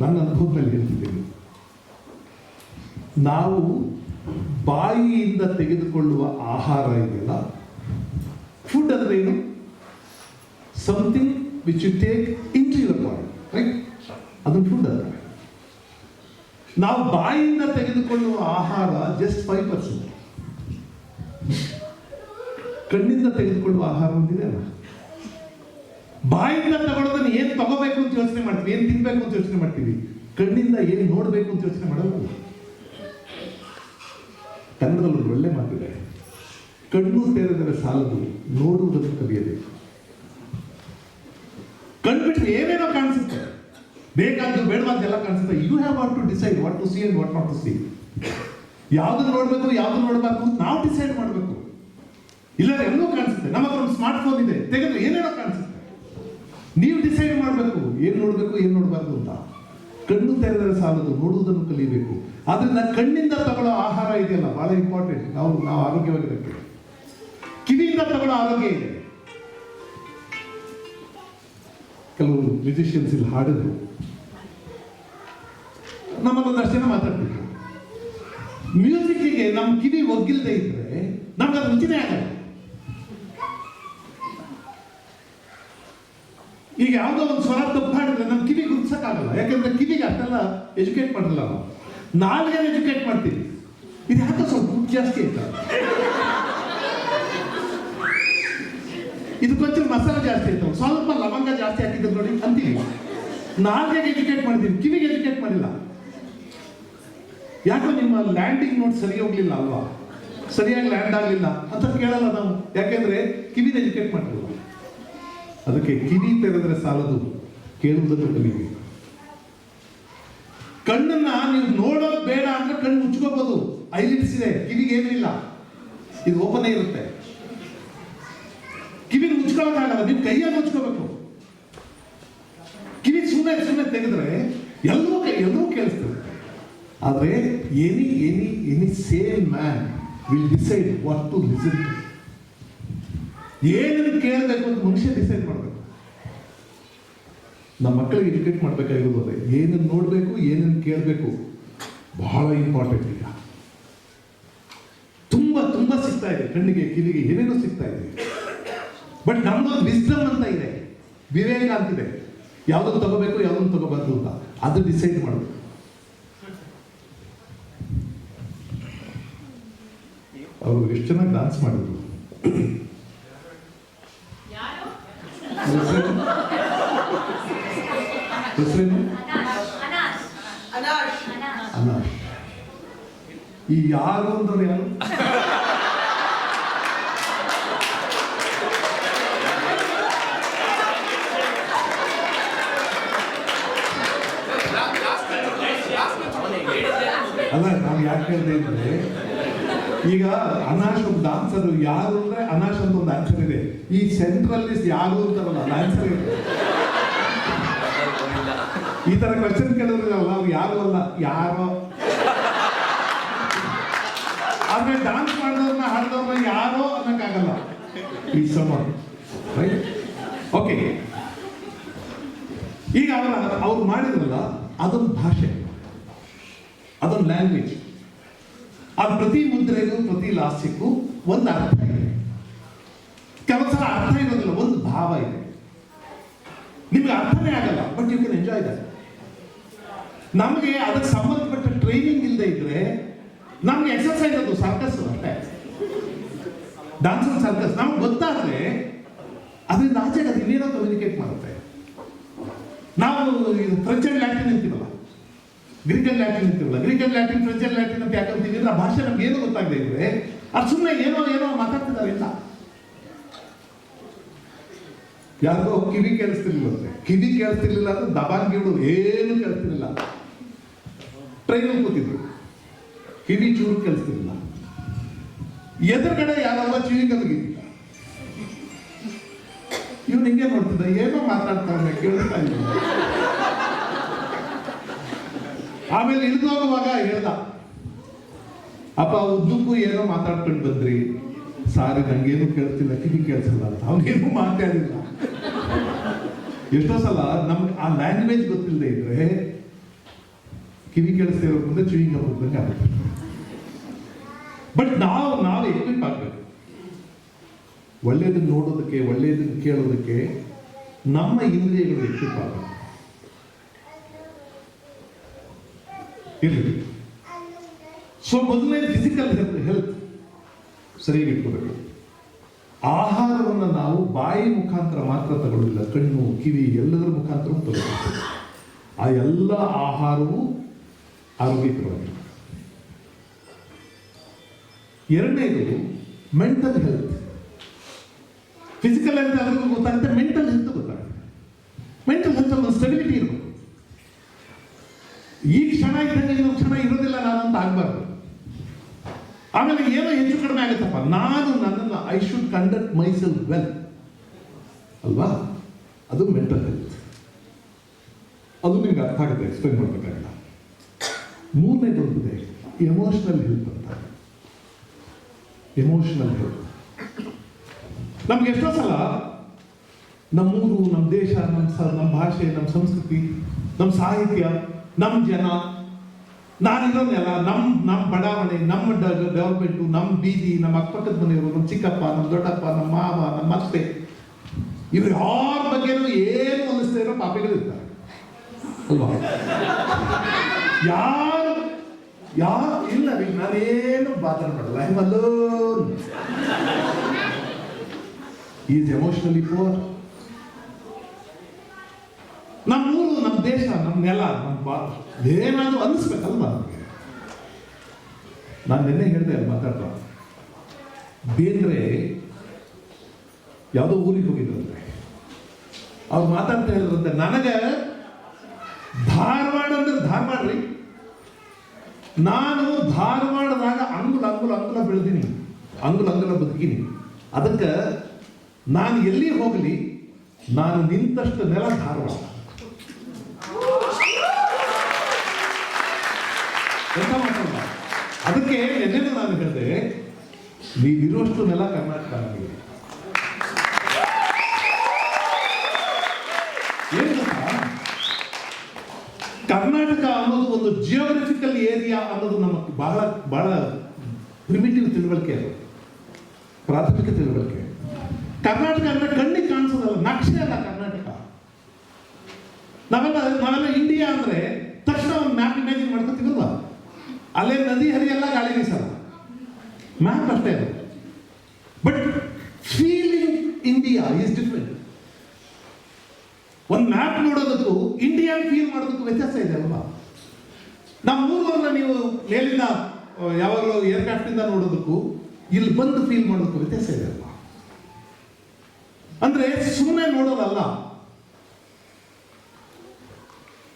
ನನ್ನ ಅನುಭವದಲ್ಲಿ ಹೇಳ್ತಿದ್ದೀನಿ. ನಾವು ಬಾಯಿಯಿಂದ ತೆಗೆದುಕೊಳ್ಳುವ ಆಹಾರ ಇದೆಯಲ್ಲ, ಫುಡ್ ಅಂದ್ರೆ ಏನು? Something which you take in to your body, right? ಅದನ್ನು ಫುಡ್ ಅಂದ್ರೆ. ನಾವು ಬಾಯಿಯಿಂದ ತೆಗೆದುಕೊಳ್ಳುವ ಆಹಾರ ಜಸ್ಟ್ 5%. ಕಣ್ಣಿಂದ ತೆಗೆದುಕೊಳ್ಳುವ ಆಹಾರ ಒಂದಿದೆ ಅಲ್ಲ, ಬಾಯಿಂದ ತಗೊಳ್ಳೋದನ್ನ ಏನ್ ತಗೋಬೇಕು ಅಂತ ಯೋಚನೆ ಮಾಡ್ತೀವಿ, ಏನ್ ತಿನ್ಬೇಕು ಅಂತ ಯೋಚನೆ ಮಾಡ್ತೀವಿ. ಕಣ್ಣಿಂದ ಏನ್ ನೋಡ್ಬೇಕು ಅಂತ ಯೋಚನೆ ಮಾಡಲ್ಲ. ಕನ್ನಡದಲ್ಲಿ ಒಂದು ಒಳ್ಳೆ ಮಾತಿದೆ, ಕಣ್ಣು ತೆರೆದರೆ ಸಾಲದು, ನೋಡುವುದನ್ನು ಕಲಿಯಬೇಕು. ಕಣ್ಬಿಟ್ರೆ ಏನೇನೋ ಕಾಣಿಸುತ್ತೆ, ಬೇಕಾದ್ದು ಬೇಡವಾದ್ದೆಲ್ಲ ಕಾಣಿಸುತ್ತೆ. You have what to decide what to see and what not to see. ಯಾವ್ದನ್ನ ನೋಡ್ಬೇಕು, ಯಾವ್ದನ್ನ ನೋಡಬಾರ್ದು ನಾವು ಡಿಸೈಡ್ ಮಾಡಬೇಕು. ಇಲ್ಲ ಎಲ್ಲವೂ ಕಾಣಿಸುತ್ತೆ. ನಮ್ಮ ಹತ್ರ ಒಂದು ಸ್ಮಾರ್ಟ್ ಫೋನ್ ಇದೆ, ತೆಗೆದ್ರೆ ಏನೇನೋ ಕಾಣಿಸುತ್ತೆ. ನೀವು ಡಿಸೈಡ್ ಮಾಡಬೇಕು ಏನ್ ನೋಡ್ಬೇಕು, ಏನ್ ನೋಡಬಾರ್ದು ಅಂತ. ಕಣ್ಣು ತೆರೆದರೆ ಸಾಲದು, ನೋಡುವುದನ್ನು ಕಲಿಯಬೇಕು. ಆದ್ರಿಂದ ಕಣ್ಣಿಂದ ತಗೊಳ್ಳೋ ಆಹಾರ ಇದೆಯಲ್ಲ, ಬಹಳ ಇಂಪಾರ್ಟೆಂಟ್. ನಾವು ಆರೋಗ್ಯವಾಗಿರಬೇಕು. ಕಿವಿಯಿಂದ ತಗೊಳ್ಳೋ ಆರೋಗ್ಯ ಇದೆ. ಕೆಲವು ಮ್ಯೂಸಿಷಿಯನ್ಸ್ ಇಲ್ಲಿ ಹಾಡಿದ್ರು, ನಮ್ಮಲ್ಲೊಂದಷ್ಟು ಜನ ಮಾತಾಡ್ತಿದ್ರು. ಮ್ಯೂಸಿಕ್ಗೆ ನಮ್ಮ ಕಿವಿ ಒಗ್ಗಿಲ್ದೇ ಇದ್ರೆ ನಮ್ಗೆ ಅದು ರುಚಿನೇ ಆಗಲ್ಲ. ಈಗ ಯಾವುದೋ ಒಂದು ಸ್ವರ ತಪ್ಪು ಹಾಡಿದ್ರೆ ನಮ್ಮ ಕಿವಿ ಗುರುತಿಸಕ್ಕಾಗಲ್ಲ. ಯಾಕೆಂದ್ರೆ ಕಿವಿಗೆ ಅಷ್ಟೆಲ್ಲ ಎಜುಕೇಟ್ ಮಾಡಲ್ಲ ನಾವು. ನಾಲ್ಗೆ ಎಜುಕೇಟ್ ಮಾಡ್ತೀವಿ. ಇದು ಯಾಕೆ ಸ್ವಲ್ಪ ಉಪ್ಪು ಜಾಸ್ತಿ ಅಂತ, ಇದು ಕೊಂಚ ಮಸಾಲೆ ಜಾಸ್ತಿ ಇರ್ತವೆ, ಸ್ವಲ್ಪ ಲವಂಗ ಜಾಸ್ತಿ ಹಾಕಿದ್ರು ನೋಡಿ ಅಂತೀವಿ. ನಾಲ್ಗೆ ಎಜುಕೇಟ್ ಮಾಡಿದ್ದೀವಿ, ಕಿವಿಗೆ ಎಜುಕೇಟ್ ಮಾಡಿಲ್ಲ. ಯಾಕೋ ನಿಮ್ಮ ಲ್ಯಾಂಡಿಂಗ್ ನೋಟ್ ಸರಿ ಹೋಗ್ಲಿಲ್ಲ ಅಲ್ವಾ, ಸರಿಯಾಗಿ ಲ್ಯಾಂಡ್ ಆಗಲಿಲ್ಲ ಅಂತ ಕೇಳಲ್ಲ ನಾವು. ಯಾಕೆಂದ್ರೆ ಕಿವಿನ ಎಜುಕೇಟ್ ಮಾಡಿಲ್ಲ. ಅದಕ್ಕೆ ಕಿವಿ ತೆರೆದರೆ ಸಾಲದು, ಕೇಳುವುದನ್ನು ಕಲಿಯಬೇಕು. ಕಣ್ಣನ್ನ ನೀವು ನೋಡೋದು ಬೇಡ ಅಂದ್ರೆ ಕಣ್ಣು ಮುಚ್ಕೋಬಹುದು. ಐಲಿಡ್ಸ್ ಇದೆ, ಕಿವಿಗೆ ಏನೂ ಇಲ್ಲ, ಇದು ಓಪನ್ ಇರುತ್ತೆ. ಕಿವಿ ಮುಚ್ಕೊಳ್ಳೋಕ್ಕಾಗಲ್ಲ, ನೀವು ಕೈಯಾಗಿ ಮುಚ್ಕೋಬೇಕು. ಕಿವಿ ಸುಮ್ಮನೆ ತೆಗೆದ್ರೆ ಎಲ್ಲರೂ ಕೇಳಿಸ್ತದೆ. ಆದ್ರೆ any sane man will decide what to listen to. ಏನನ್ನು ಕೇಳಬೇಕು ಅಂತ ಮನುಷ್ಯ ಡಿಸೈಡ್ ಮಾಡಬೇಕು. ನಮ್ಮ ಮಕ್ಕಳಿಗೆ ಎಜುಕೇಟ್ ಮಾಡಬೇಕಾಗಿರೋದು ಅದೇ, ಏನನ್ನು ನೋಡಬೇಕು, ಏನನ್ನು ಕೇಳಬೇಕು, ಬಹಳ ಇಂಪಾರ್ಟೆಂಟ್. ಈಗ ತುಂಬಾ ಸಿಗ್ತಾ ಇದೆ, ಕಣ್ಣಿಗೆ ಕಿವಿಗೆ ಏನೇನೋ ಸಿಗ್ತಾ ಇದೆ. ಬಟ್ ನಮ್ದೊಂದು ವಿಸ್ಡಮ್ ಅಂತ ಇದೆ, ವಿವೇಕ ಅಂತಿದೆ. ಯಾವ್ದನ್ನು ತಗೋಬೇಕು, ಯಾವ್ದನ್ನು ತಗೋಬಾರ್ದು ಅಂತ ಅದು ಡಿಸೈಡ್ ಮಾಡಬೇಕು. ಅವರು ಎಷ್ಟು ಚೆನ್ನಾಗಿ ಡಾನ್ಸ್ ಮಾಡಿದ್ರು. ಹೆಸರೇನು? ಅನಾಶ್. ಈ ಯಾರು ಅಂದವ್ರು ಯಾರು? ಅಲ್ಲ, ನಾವು ಯಾಕೆ ಹೇಳ್ತಾ ಇದ್ರೆ, ಈಗ ಅನಾಶ್ ಒಂದು ಆನ್ಸರ್, ಯಾರು ಅಂದ್ರೆ ಅನಾಶ್ ಅಂತ ಒಂದು ಆನ್ಸರ್ ಇದೆ. ಈ ಸೆಂಟ್ರಲ್ ಲಿಸ್ಟ್ ಯಾರು ಅಂತಾರಲ್ಲ, ಅದು ಆನ್ಸರ್ ಇದೆ. ಈ ತರ ಕ್ವಶನ್ ಕೇಳಿದ್ರಲ್ಲ, ಅವ್ರು ಯಾರು ಅಲ್ಲ, ಯಾರೋ. ಆದ್ರೆ ಡಾನ್ಸ್ ಮಾಡಿದವ್ರನ್ನ ಹಾಡಿದವ್ರನ್ನ ಯಾರೋ ಅನ್ನಕ್ಕಾಗಲ್ಲ. ಈ ಸಮನ್ ರೈಟ್. ಓಕೆ, ಈಗ ಅವ್ರು ಮಾಡಿದ್ರಲ್ಲ, ಅದೊಂದು ಭಾಷೆ, ಅದೊಂದು ಲ್ಯಾಂಗ್ವೇಜ್. ಆ ಪ್ರತಿ ಮುದ್ರೆಗೂ ಪ್ರತಿ ಲಾಸ್ಯಕ್ಕೂ ಒಂದು ಅರ್ಥ ಇದೆ. ಕೆಲವು ಸಲ ಅರ್ಥ ಇರೋದಿಲ್ಲ, ಒಂದು ಭಾವ ಇದೆ. ನಿಮ್ಗೆ ಅರ್ಥನೇ ಆಗಲ್ಲ, but you can enjoy that. ನಮಗೆ ಅದಕ್ಕೆ ಸಂಬಂಧಪಟ್ಟ ಟ್ರೈನಿಂಗ್ ಇಲ್ಲದೆ ಇದ್ರೆ ನಮ್ಗೆ ಎಕ್ಸರ್ಸೈಸ್, ಅದು ಸರ್ಕಸ್ ಅಷ್ಟೇ. ಡಾನ್ಸ್ ಸರ್ಕಸ್ ನಮ್ಗೆ ಗೊತ್ತಾದ್ರೆ ಅದರಿಂದ ಆಚೆಗೆ ಅದು ಇನ್ನೇನೋ ಕಮ್ಯುನಿಕೇಟ್ ಮಾಡುತ್ತೆ. ನಾವು ಫ್ರೆಂಚ್ ಅಂಡ್ ಲ್ಯಾಟಿನ್ ಅಂತೀವಲ್ಲ, ಗ್ರೀಕ್ ಅಂಡ್ ಲ್ಯಾಟಿನ್ ಅಂತೀವಲ್ಲ, Greek and Latin, French and Latin ಅಂತ ಯಾಕಂತೀವಿ ಅಂದ್ರೆ ಆ ಭಾಷೆ ನಮ್ಗೆ ಏನು ಗೊತ್ತಾಗದೆ ಇದ್ರೆ ಅದು ಸುಮ್ಮನೆ ಏನೋ ಮಾತಾಡ್ತಿದ್ದಾರೆ. ಇಲ್ಲ, ಯಾರಿಗೋ ಕಿವಿ ಕೇಳಿಸ್ತಿರ್ಲಿಲ್ಲ, ಕಿವಿ ಕೇಳಿಸ್ತಿರ್ಲಿಲ್ಲ ಅಂದ್ರೆ ದಬಾಂಗಿಗಳು ಏನು ಕೇಳಿಸ್ತಿರ್ಲಿಲ್ಲ. ಟ್ರೈನಲ್ಲಿ ಕೂತಿದ್ರು, ಕಿವಿ ಚೂರು ಕೇಳಿಸ್ತಿರ್ಲಿಲ್ಲ. ಎದುರುಗಡೆ ಯಾರಲ್ಲ ಕಿವಿ ಕಲಗಿದ್ದಿಲ್ಲ. ಇವ್ನು ಹಿಂಗೆ ನೋಡ್ತಿದ್ದ, ಏನೋ ಮಾತಾಡ್ತಾನೆ, ಕೇಳಿಸ್ತಾ ಇಲ್ಲ. ಆಮೇಲೆ ಇಳಿದು ಹೋಗುವಾಗ ಹೇಳ್ದ, ಅಪ್ಪ ಉದ್ದಕ್ಕೂ ಏನೋ ಮಾತಾಡ್ಕೊಂಡು ಬಂದ್ರಿ, ಸಾರಿ ನಂಗೇನು ಕೇಳ್ತಿಲ್ಲ, ಕಿವಿ ಕೇಳಿಸಲ್ಲ ಅಂತ. ಅವನೇನು ಮಾತಾಡಿಲ್ಲ. ಎಷ್ಟೋ ಸಲ ನಮ್ಗೆ ಆ ಲ್ಯಾಂಗ್ವೇಜ್ ಗೊತ್ತಿಲ್ಲದೆ ಇದ್ರೆ ಕಿವಿ ಕೇಳಿಸ್ತಾ ಇರೋ ಮುಂದೆ ಚೂಯಿಂಗ್ ಹೋಗ್ದಂಗೆ ಆಗುತ್ತೆ. ಬಟ್ ನಾವು ಎಕ್ವಿಪ್ ಆಗಬೇಕು. ಒಳ್ಳೇದನ್ನು ನೋಡೋದಕ್ಕೆ, ಒಳ್ಳೇದನ್ನು ಕೇಳೋದಕ್ಕೆ ನಮ್ಮ ಇಂದ್ರಿಯಗಳು ಎಕ್ವಿಪ್ ಆಗಬೇಕು. ಇರಲಿ. ಸೊ ಮೊದಲನೇ ಫಿಸಿಕಲ್ ಹೆಲ್ತ್ ಸರಿಯಾಗಿ ಇಟ್ಕೋಬೇಕು. ಆಹಾರವನ್ನು ನಾವು ಬಾಯಿ ಮುಖಾಂತರ ಮಾತ್ರ ತಗೊಳ್ಳಿಲ್ಲ, ಕಣ್ಣು, ಕಿವಿ ಎಲ್ಲದರ ಮುಖಾಂತರ ತಗೊಳ್ಬೇಕು. ಆ ಎಲ್ಲ ಆಹಾರವು ಆರೋಗ್ಯಕರವಾಗಿದೆ. ಎರಡನೇದು ಮೆಂಟಲ್ ಹೆಲ್ತ್. ಫಿಸಿಕಲ್ ಹೆಲ್ತ್ ಅದಕ್ಕೂ ಗೊತ್ತಾಗುತ್ತೆ, ಮೆಂಟಲ್ ಹೆಲ್ತ್ ಗೊತ್ತಾಗುತ್ತೆ. ಮೆಂಟಲ್ ಹೆಲ್ತ್ ಒಂದು ಸ್ಟೆಬಿಲಿಟಿ ಇರಬೇಕು. ಈ ಕ್ಷಣ ಇದ್ದಂಗೆ ಇನ್ನೊಂದು ಕ್ಷಣ ಇರೋದಿಲ್ಲ ನಾನು ಅಂತ ಆಗಬಾರ್ದು. ಆಮೇಲೆ ಏನೋ ಹೆಚ್ಚು ಕಡಿಮೆ ಆಗುತ್ತಪ್ಪ, ನನ್ನನ್ನು I should conduct my self well ಅಲ್ವಾ? ಅದು ಮೆಂಟಲ್ ಹೆಲ್ತ್. ಅದು ನಿಮ್ಗೆ ಅರ್ಥ ಆಗುತ್ತೆ, ಎಕ್ಸ್ಪ್ಲೈನ್ ಮಾಡಬೇಕಾಗಿಲ್ಲ. ಮೂರನೇದೊಂದಿದೆ ಎಮೋಷನಲ್ ಹೆಲ್ತ್ ಅಂತ. ಎಮೋಷನಲ್ ಹೆಲ್ತ್ ನಮ್ಗೆ ಎಷ್ಟೋ ಸಲ ನಮ್ಮೂರು, ನಮ್ಮ ದೇಶ, ನಮ್ಮ ಭಾಷೆ, ನಮ್ಮ ಸಂಸ್ಕೃತಿ, ನಮ್ಮ ಸಾಹಿತ್ಯ, ನಮ್ಮ ಜನ, ನಾನಿರೋ ನೆಲ, ನಮ್ಮ ಬಡಾವಣೆ, ನಮ್ಮ ಡೆವಲಪ್ಮೆಂಟು, ನಮ್ಮ ಬೀದಿ, ನಮ್ಮ ಅಕ್ಕಪಕ್ಕದ ಮನೆಯವರು, ನಮ್ಮ ಚಿಕ್ಕಪ್ಪ, ನಮ್ಮ ದೊಡ್ಡಪ್ಪ, ನಮ್ಮ ಮಾವ, ನಮ್ಮ ಅತ್ತೆ, ಇವ್ರು ಯಾರ ಬಗ್ಗೆನೂ ಏನು ಅನ್ನಿಸ್ತಾ ಇರೋ ಪಾಪಿಗಳು ಇರ್ತಾರೆ ಅಲ್ವಾ? ಯಾರು ಇಲ್ಲ ರೀ, ನಾನೇನು ಬಾಧನೆ ಮಾಡಲ್ಲ. I am alone. Is emotionally poor. ನಮ್ಮೂರು, ನಮ್ಮ ದೇಶ, ನಮ್ಮ ನೆಲ, ನಮ್ಮ ಏನಾದ್ರು ಅನ್ನಿಸ್ಬೇಕಲ್ವಾ ನಮಗೆ? ನಾನು ನಿನ್ನೆ ಹೇಳಿದೆ ಅಲ್ಲಿ ಮಾತಾಡ್ತಾ, ಬೇಂದ್ರೆ ಯಾವುದೋ ಊರಿಗೆ ಹೋಗಿದ್ರಂತೆ. ಅವ್ರು ಮಾತಾಡ್ತಾ ಹೇಳಿದ್ರಂತೆ, ನನಗೆ ಧಾರವಾಡ ಅಂದ್ರೆ ಧಾರವಾಡ ರೀ, ನಾನು ಧಾರವಾಡದಾಗ ಅಂಗುಲ ಬೆಳೆದೀನಿ, ಅಂಗುಲ ಬದುಕೀನಿ. ಅದಕ್ಕೆ ನಾನು ಎಲ್ಲಿ ಹೋಗಲಿ, ನಾನು ನಿಂತಷ್ಟು ನೆಲ ಧಾರವಾಡ. ಅದಕ್ಕೆ ನೆನ್ನೆನೂ ನಾನು ಹೇಳಿದೆ, ನೀವಿರುವಷ್ಟು ನೆಲ ಕರ್ನಾಟಕ ಆಗಿದೆ. ಏನು ಕರ್ನಾಟಕ ಅನ್ನೋದು ಒಂದು ಜಿಯೋಗ್ರಫಿಕಲ್ ಏರಿಯಾ ಅನ್ನೋದು ನಮಗೆ ಬಹಳ ಬಹಳ ಪ್ರಿಮಿಟಿವ್ ತಿಳುವಳಿಕೆ, ಅದು ಪ್ರಾಥಮಿಕ ತಿಳುವಳಿಕೆ. ಕರ್ನಾಟಕ ಅಂದ್ರೆ ಕಣ್ಣಿಗೆ ಕಾಣಿಸೋದಲ್ಲ, ನಕ್ಷೆ ಅಲ್ಲ ಕರ್ನಾಟಕ. ನಾವೆಲ್ಲ ಇಂಡಿಯಾ ಅಂದ್ರೆ ತಕ್ಷಣ ಒಂದು ಮ್ಯಾಪ್ ಇಮೇಜಿನ್ ಮಾಡ್ಕೊತೀವಲ್ವಾ? ಅಲ್ಲೇ ನದಿ ಹರಿಯೆಲ್ಲ ಗಾಳಿ ಬೀಸಲ್ಲ, ಮ್ಯಾಪ್ ಅಷ್ಟೇ ಅದು. But feeling India is different. ಒಂದು ಮ್ಯಾಪ್ ನೋಡೋದಕ್ಕೂ ಇಂಡಿಯಾ ಫೀಲ್ ಮಾಡೋದಕ್ಕೂ ವ್ಯತ್ಯಾಸ ಇದೆ ಅಲ್ವಾ? ನಮ್ಮ ಊರನ್ನ ನೀವು ಮೇಲಿಂದ ಯಾವಾಗಲೂ ಏರ್ಕ್ರಾಫ್ಟ್ ಇಂದ ನೋಡೋದಕ್ಕೂ ಇಲ್ಲಿ ಬಂದು ಫೀಲ್ ಮಾಡೋದಕ್ಕೂ ವ್ಯತ್ಯಾಸ ಇದೆ ಅಲ್ವಾ? ಅಂದ್ರೆ ಸುಮ್ಮನೆ ನೋಡೋದಲ್ಲ,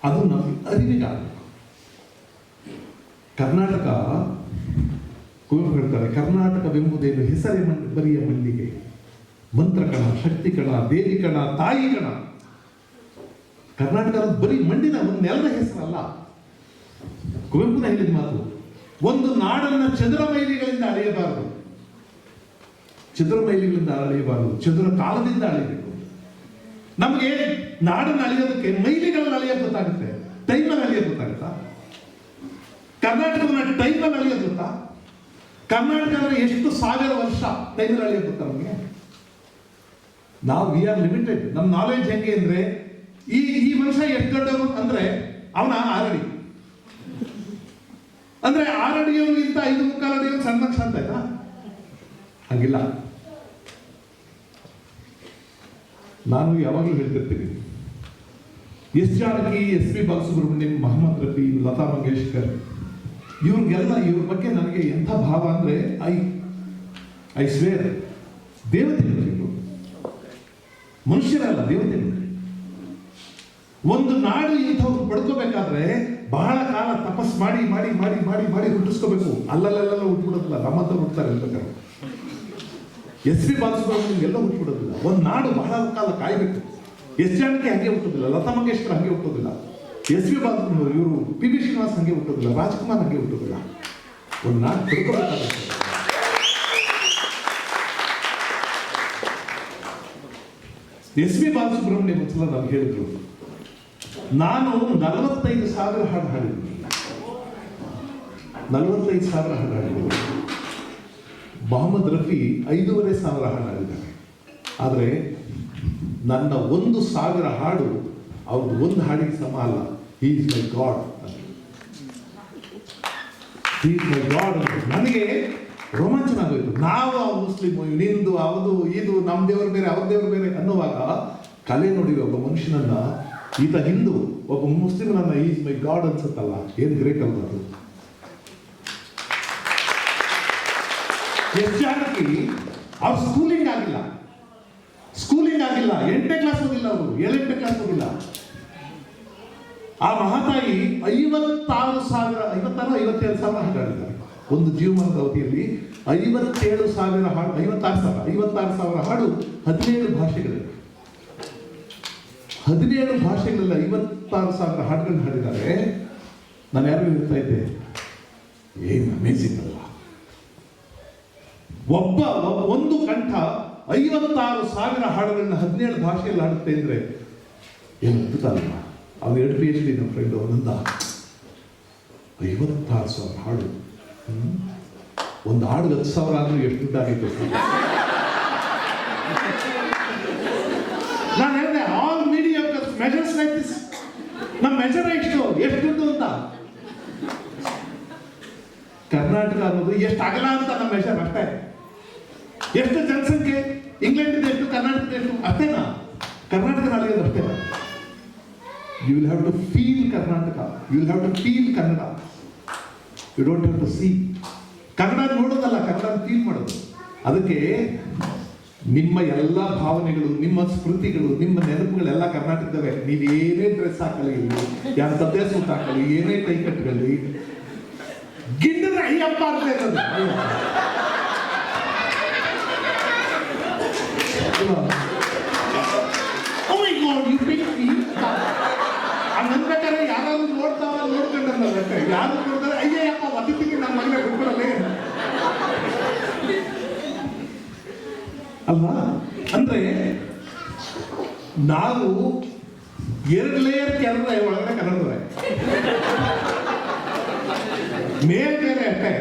ಅದು ನಮಗೆ ಅರಿವಿಗಾಗಬೇಕು. ಕರ್ನಾಟಕ, ಕುವೆಂಪು ಹೇಳ್ತಾರೆ, ಕರ್ನಾಟಕವೆಂಬುದೇನು ಹೆಸರೇ ಬರಿಯ ಮಣ್ಣಿಗೆ, ಮಂತ್ರಕಣ, ಶಕ್ತಿ ಕಣ, ದೇವಿ ಕಣ, ತಾಯಿ ಕಣ. ಕರ್ನಾಟಕ ಬರೀ ಮಣ್ಣಿನ ಒಂದು ನೆಲದ ಹೆಸರಲ್ಲ. ಕುವೆಂಪುನ ಹೇಳಿದ ಮಾತು, ಒಂದು ನಾಡನ್ನ ಚದುರ ಮೈಲಿಗಳಿಂದ ಅಳೆಯಬಾರದು, ಚದುರ ಕಾಲದಿಂದ ಅಳೆಯಬೇಕು. ನಮಗೆ ನಾಡನ್ನು ಅಳೆಯೋದಕ್ಕೆ ಮೈಲಿಗಳನ್ನು ಅಳೆಯೋದು ಗೊತ್ತಾಗುತ್ತೆ, ಟೈಮಲ್ಲಿ ಅಳೆಯೋದು ಗೊತ್ತಾಗುತ್ತಾ? ಕರ್ನಾಟಕವನ್ನ ಟೈಮಲ್ಲಿ ಅಳೆಯೋದು ಗೊತ್ತಾ? ಕರ್ನಾಟಕ ಅಂದ್ರೆ ಎಷ್ಟು ಸಾವಿರ ವರ್ಷ ಟೈಮಲ್ಲಿ ಅಳೆಯೋದು ಗೊತ್ತಾ ನಮಗೆ? ನಾವು ವಿ ಆರ್ ಲಿಮಿಟೆಡ್. ನಮ್ಮ ನಾಲೆಡ್ಜ್ ಹೆಂಗೆ ಅಂದ್ರೆ, ಈ ಮನುಷ್ಯ ಎಷ್ಟು ದೊಡ್ಡವನು ಅಂದ್ರೆ ಅವನ 6 ಅಡಿ, ಅಂದ್ರೆ 6 ಅಡಿಯವನಿಗಿಂತ 5.25 ಅಡಿಯವನು ಸಣ್ಣ ಮನುಷ್ಯ ಅಂತ ಆಯ್ತಾ? ಹಂಗಿಲ್ಲ. ನಾನು ಯಾವಾಗಲೂ ಹೇಳ್ತಿರ್ತೀನಿ, S Janaki, S P Balasubrahmanyam, Mohammed Rafi, Lata Mangeshkar, ಇವ್ರ ಬಗ್ಗೆ ನನಗೆ ಎಂಥ ಭಾವ ಅಂದ್ರೆ, ಐ ಸ್ವೇರ್, ದೇವತೆಗಳು, ಮನುಷ್ಯರಲ್ಲ, ದೇವತೆಗಳು. ಒಂದು ನಾಡು ಇಂಥವ್ರು ಪಡ್ಕೋಬೇಕಾದ್ರೆ ಬಹಳ ಕಾಲ ತಪಸ್ ಮಾಡಿ ಮಾಡಿ ಮಾಡಿ ಮಾಡಿ ಮಾಡಿ ಹುಟ್ಟಿಸ್ಕೋಬೇಕು. ಅಲ್ಲಲ್ಲೆಲ್ಲ ಹುಟ್ಬಿಡೋದಿಲ್ಲ, ನಮ್ಮಂತ ಹುಡ್ತಾರೆ ಇರ್ಬೇಕಾದ್ರೆ. ಎಸ್ ಪಿ ಬಾಲಸುಬ್ರಹ್ಮಣ್ಯಂ ಎಲ್ಲ ಹುಟ್ಬಿಡೋದಿಲ್ಲ. ಒಂದು ನಾಡು ಬಹಳ ಕಾಲ ಕಾಯ್ಬೇಕು. ಎಸ್ ಜಾನಕಿ ಹಂಗೆ ಹುಟ್ಟೋದಿಲ್ಲ, ಲತಾ ಮಂಗೇಶ್ಕರ್ ಹಂಗೆ ಹುಟ್ಟೋದಿಲ್ಲ, ಎಸ್ ಪಿ ಬಾಲಸುಬ್ರಹ್ಮಣ್ಯಂ ಇವರು ಪಿ ಬಿ ಶ್ರೀನಿವಾಸ್ ಹಂಗೆ ಹುಟ್ಟೋದಿಲ್ಲ, ರಾಜ್ಕುಮಾರ್ ಹಂಗೆ ಹುಟ್ಟೋದಿಲ್ಲ. ಒಂದು ನಾಡು ಪಡ್ಕೋಬೇಕಾಗುತ್ತೆ. ಎಸ್ ಪಿ ಬಾಲಸುಬ್ರಹ್ಮಣ್ಯಂ ಒಂದ್ಸಲ ನಮ್ಗೆ ಹೇಳಿದ್ರು, ನಾನು 45,000 ಹಾಡು ಹಾಡಿದ್ದೀನಿ. 45,000 ಹಾಡು ಹಾಡಿದ್ದಾರೆ. ಮೊಹಮ್ಮದ್ ರಫಿ 5,500 ಹಾಡು ಹಾಡಿದ್ದಾರೆ. ಆದರೆ ನನ್ನ 1,000 ಹಾಡು ಅವ್ರದ್ದು ಒಂದು ಹಾಡಿಗೆ ಸಮ ಅಲ್ಲ. He is my god, he is my god ಅಂತ ನನಗೆ ರೋಮಾಂಚನ ಆಗೋಯ್ತು. ನಾವು ಮುಸ್ಲಿಮು, ನಿಂದು ಅವದು ಇದು, ನಮ್ಮ ದೇವರು ಬೇರೆ ಅವ್ರ ದೇವರು ಬೇರೆ ಅನ್ನುವಾಗ ಕಲೆ ನೋಡಿ ಒಬ್ಬ ಮನುಷ್ಯನನ್ನ, ಈತ ಹಿಂದೂ, ಒಬ್ಬ ಮುಸ್ಲಿಮನನ್ನ ಈಸ್ ಮೈ ಗಾಡ್ ಅನ್ಸುತ್ತಲ್ಲ, ಏನು ಗ್ರೇಟ್ ಅಲ್ವ ಅದು. ಎಷ್ಟು ಜನಕ್ಕೆ ಅವ್ರು ಸ್ಕೂಲಿಂಗ್ ಆಗಿಲ್ಲ, 8ನೇ ಕ್ಲಾಸ್ ಓದಿಲ್ಲ, ಅವರು 7ನೇ ಕ್ಲಾಸ್ ಓದಿಲ್ಲ. ಆ ಮಹಾತಾಯಿ 57,000 ಹಾಡಿದ್ದಾರೆ. ಒಂದು ಜೀವಮಾನದ ಅವಧಿಯಲ್ಲಿ 56,000 ಹಾಡು, 56,000 ಹಾಡು 17 ಭಾಷೆಗಳಲ್ಲಿ. 17 ಭಾಷೆಗಳಲ್ಲಿ 56,000 ಹಾಡುಗಳನ್ನ ಹಾಡಿದ್ದಾರೆ. ನಾನು ಯಾರು ಹೇಳ್ತಾ ಇದ್ದೆ, ಏನು ಅಮೇಜಿಂಗ್ ಅಲ್ಲ. ಒಂದು ಕಂಠ 56,000 ಹಾಡುಗಳನ್ನ 17 ಭಾಷೆಯಲ್ಲಿ ಹಾಡುತ್ತೆ ಅಂದ್ರೆ ಏನು ಅದ್ಭುತ ಅಲ್ವಾ? ಅವ್ನು 2 PhD ನಮ್ಮ ಫ್ರೆಂಡ್ ಅವನಂದ 56,000 ಹಾಡು, ಒಂದು ಹಾಡು 10,000 ಆದ್ರೂ ಎಷ್ಟು ದುಡ್ಡಾಗಿತ್ತು. ನಾನು ಹೇಳಿದೆ all mediocre measures like this. ನಮ್ಮ ಮೆಜರ್ ಎಷ್ಟು ದುಡ್ಡು ಅಂತ. ಕರ್ನಾಟಕ ಅನ್ನೋದು ಎಷ್ಟು ಅಗಲ ಅಂತ ನಮ್ಮ ಮೆಜರ್ ಅಷ್ಟೇ. ಎಷ್ಟು ಜನಸಂಖ್ಯೆ ಇಂಗ್ಲೆಂಡ್ ಎಷ್ಟು, ಕರ್ನಾಟಕದ ಎಷ್ಟು ಅಷ್ಟೇನಾ? ಕರ್ನಾಟಕ ನಾಳೆಯೋದು ಅಷ್ಟೇನಾ? You will have to feel Karnataka, you will have to feel Kannada. You don't have to see. Kannada ನೋಡೋದಲ್ಲ, ಕನ್ನಡ ಫೀಲ್ ಮಾಡೋದು. ಅದಕ್ಕೆ ನಿಮ್ಮ ಎಲ್ಲ ಭಾವನೆಗಳು, ನಿಮ್ಮ ಸ್ಮೃತಿಗಳು, ನಿಮ್ಮ ನೆನಪುಗಳೆಲ್ಲ ಕರ್ನಾಟಕದವೇ. ನೀವೇನೇ ಡ್ರೆಸ್ ಹಾಕಲಿ, ಎಂಥದ್ದೇ ಸೂಟ್ ಹಾಕಲಿ, ಏನೇ ಟೈ ಕಟ್ಕೊಳ್ಳಿ, ಗಿಂಡದ ಅಯ್ಯಪ್ಪ ಅಂತ ಇರೋದು. ಹಂಗನ್ಬೇಕಾದ್ರೆ ಯಾರಾದ್ರೂ ನೋಡ್ಕೊಂಡ್ರೆ ಯಾರು ನೋಡ್ತಾರೆ, ಅಯ್ಯಪ್ಪ ಒತ್ತಿಗೆ ನನ್ನ ಮಗನೇ ಬಿಟ್ಬಿಡಲೇ ಅಲ್ವಾ? ಅಂದ್ರೆ ನಾವು 2 ಲೇಯರ್ ಕೆರೆದ್ರೆ ಒಳಗಡೆ ಕನ್ನಡದವೇ, ಮೇಲ್ ಬೇರೆ ಅಷ್ಟೇ,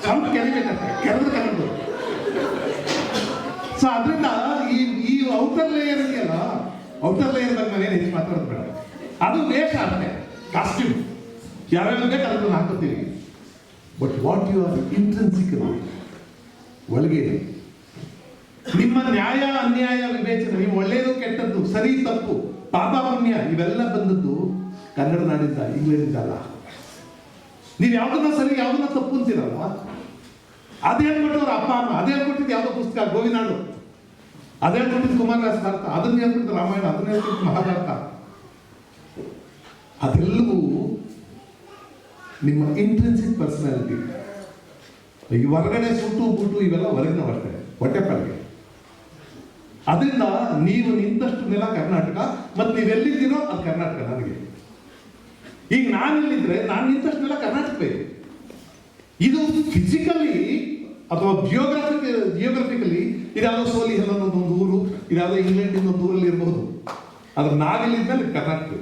ಸ್ವಲ್ಪ ಕೆರೆಬೇಕಷ್ಟೇ, ಕೆರೆದ್ರೆ ಕನ್ನಡದವರು. ಸೊ ಅದರಿಂದ ಈ ಔಟರ್ ಲೇಯರ್ ಇದೆಯಲ್ಲ, ಔಟರ್ ಲೇಯರ್ ಬಗ್ಗೆ ನಾನೇನು ಹೆಚ್ಚು ಮಾತಾಡೋದು ಬೇಡ. ಅದು ವೇಷ ಅಷ್ಟೇ, ಕಾಸ್ಟ್ಯೂಮ್ ಯಾವ್ಯಾವ ಬೇಕು ಅದನ್ನು ಹಾಕೋತೀವಿ. ಬಟ್ ವಾಟ್ ಯು ಆರ್ ಇಂಟ್ರೆನ್ಸಿಕಲಿ ಒಳಗೆ ನಿಮ್ಮ ನ್ಯಾಯ ಅನ್ಯಾಯ ವಿವೇಚನೆ, ನೀವು ಒಳ್ಳೆಯದು ಕೆಟ್ಟದ್ದು, ಸರಿ ತಪ್ಪು, ಪಾಪ ಪುಣ್ಯ ಇವೆಲ್ಲ ಬಂದದ್ದು ಕನ್ನಡ ನಾಡಿಂದ, ಇಂಗ್ಲೆಂಡಿಂದ ಅಲ್ಲ. ನೀವು ಯಾವ್ದನ್ನ ಸರಿ ಯಾವ್ದನ್ನ ತಪ್ಪು ಅಂತೀರಲ್ಲ, ಅದೇ ಹೇಳ್ಕೊಟ್ಟವ್ರ ಅಪ್ಪ ಅಮ್ಮ, ಅದೇ ಹೇಳ್ಕೊಟ್ಟಿದ್ದು ಯಾವುದೋ ಪುಸ್ತಕ ಗೋವಿನಾಡು, ಅದೇ ಹೇಳ್ಕೊಟ್ಟಿದ್ದು ಕುಮಾರವ್ಯಾಸ ಭಾರತ, ಅದನ್ನ ಹೇಳ್ಕೊಟ್ಟಿದ್ದು ರಾಮಾಯಣ, ಅದನ್ನ ಹೇಳ್ಕೊಟ್ಟಿದ್ದು ಮಹಾಭಾರತ. ಅದೆಲ್ಲವೂ ನಿಮ್ಮ ಇಂಟ್ರೆನ್ಸಿಕ್ ಪರ್ಸನಾಲಿಟಿ. ಈ ಹೊರಗಡೆ ಸುಟ್ಟು ಬುಟ್ಟು ಇವೆಲ್ಲ ಹೊರಗಿನ ಹೊಟ್ಟೆಪಾಡಿಗೆ. ಅದರಿಂದ ನೀವು ನಿಂತಷ್ಟು ನೆಲ ಕರ್ನಾಟಕ, ಮತ್ತು ನೀವೆಲ್ಲಿದ್ದೀರೋ ಅದು ಕರ್ನಾಟಕ. ನನಗೆ ಈಗ ನಾನೆಲ್ಲಿದ್ರೆ ನಾನು ನಿಂತಷ್ಟು ನೆಲ ಕರ್ನಾಟಕವೇ. ಇದು ಫಿಸಿಕಲಿ ಅಥವಾ ಜಿಯೋಗ್ರಫಿಕಲಿ ಇದ್ಯಾವುದೋ ಸೋಲಿಹಲ್ ಅನ್ನೋದು ಒಂದು ಊರು, ಇದ್ಯಾವುದೋ ಇಂಗ್ಲೆಂಡಿನ ಒಂದು ಊರಲ್ಲಿ ಇರಬಹುದು. ಆದ್ರೆ ನಾವೆಲ್ಲಿದ್ಮೇಲೆ ಕರ್ನಾಟಕ.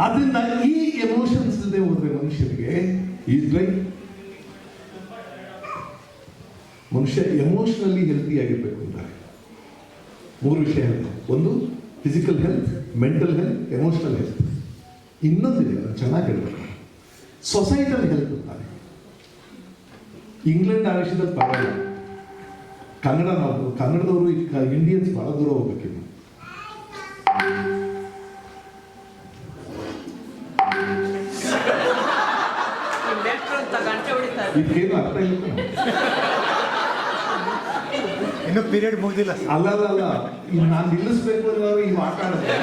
ಅದರಿಂದ ಈ ಎಮೋಷನ್ಸ್ ಇಲ್ಲದೆ ಹೋದ್ರೆ ಮನುಷ್ಯನಿಗೆ ಮನುಷ್ಯ ಎಮೋಷನಲಿ ಹೆಲ್ತಿ ಆಗಿರ್ಬೇಕು ಅಂತಾರೆ. 3 ವಿಷಯ ಹೇಳ್ತಾರೆ. ಒಂದು physical health, mental health, emotional health. ಇನ್ನೊಂದಿದೆ, ನಾನು ಚೆನ್ನಾಗಿ ಹೇಳ್ಬೇಕು, ಸೊಸೈಟಲ್ ಹೆಲ್ತ್ ಅಂತಾರೆ. ಇಂಗ್ಲೆಂಡ್ ಆ ವಿಷಯದಲ್ಲಿ ಪರವಾಗಿಲ್ಲ. ಕನ್ನಡದವರು ಇಂಡಿಯನ್ಸ್ ಬಹಳ ದೂರ ಹೋಗ್ಬೇಕಿಲ್ಲ. ಇದಕ್ಕೇನು ಅರ್ಥ ಇಲ್ಲ. ಇನ್ನು ಪೀರಿಯಡ್ ಮುಗ್ದಿಲ್ಲ. ಅಲ್ಲ ಈಗ ನಾನು ನಿಲ್ಲಿಸ್ಬೇಕು ಅನ್ನೋರು ಈ ಮಾತಾಡಿದ್ರೆ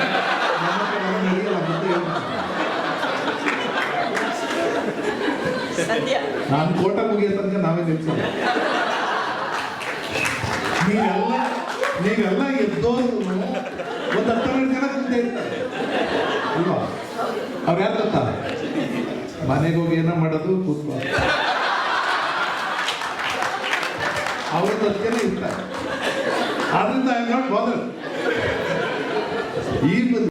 ನಾನು ಕೋಟ ಮುಗಿಯೋ ತನಕ ನಾವೇ ನಿಲ್ಸೋಣ. ನೀವೆಲ್ಲ ಎದ್ದೋರು ಒಂದು 12 ಜನ ಮುಂದೆ ಇರ್ತಾರೆ ಅಲ್ವಾ? ಅವ್ರು ಯಾರು ಗೊತ್ತಾ? ಮನೆಗೆ ಹೋಗಿ ಏನೋ ಮಾಡೋದು, ಕೂತ್ಕೊ, ಅವ್ರ ಜೊತೆಗೆ ಇರ್ತಾರೆ. ಆದ್ರಿಂದ ಐ ಆಮ್ ನಾಟ್ ಬಾದರ್ಡ್. ಈ